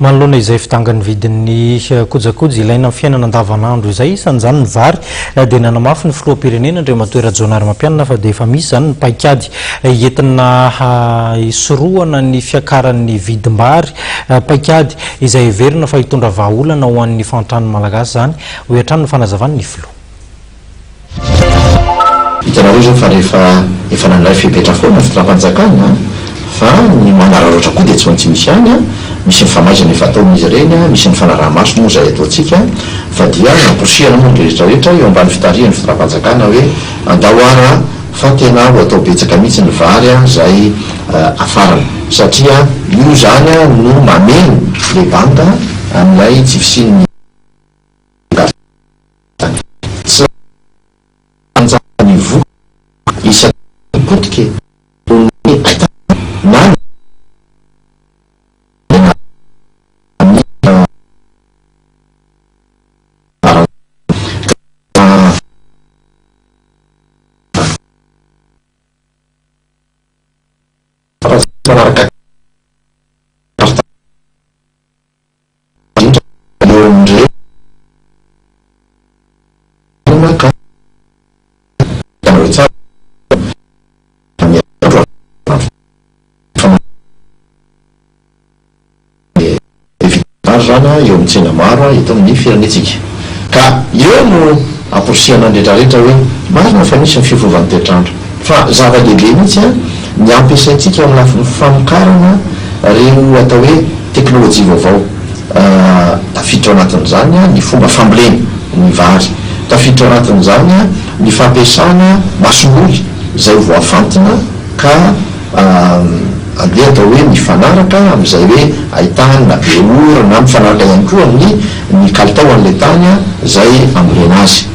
Manoloana izay fitangany vidin'ny kojakoja ilaina amin'ny fiainana andavanandro izay isan'izany ny vary dia nanamafy ny filoham-pirenena Andriamatoa Rajaonary Mapianina fa dia efa misy izany ny paikady entina hisorohana ny fiakaran'ny vidim-bary paikady izay heverina fa hitondra vahaolana ho an'ny fantrano malagasy izany ho hatrany ny fanazavany ny filoha. Hitanareo zao fa rehefa efa nandray fepetra foana fitondram-panjakana fa ny manararaotra koa dia tsy maintsy misy any misy ny famaizana efa ataon'izy ireny misy ny fanaraha-maso moa izay ataontsika fa dia namposihana moa ny rehetrarehetra eo ambany fitarihan'ny fitondram-panjakana hoe andahoara fa tena ho atao betsaka mihitsy ny vary izay afarana satria io zany no mameno le banda amin'ilay tsy fisian'ny ny voka isan'ny potika na zany eo amin'ny tsena maro eto amin'ny firenetsika ka eo no amporisihana rehetrarehetra hoe marina fa misy ny fifovan'ny toetrandro fa zava-dehibe mihitsy ny ampiasaintsika amin'ny lafiny famokarana reo atao hoe teknôlôjia vaovao tafiditra anatin'izany ny fomba fambolena ny vary, tafiditra anatin'izany ny fampiasana mason'oly izay voafantina ka andeha atao hoe mifanaraka amin'izay hoe ahitana be orana mifanaraka ihany koa amin'ny ny kalitao an'ilay tany izay ambolena azy.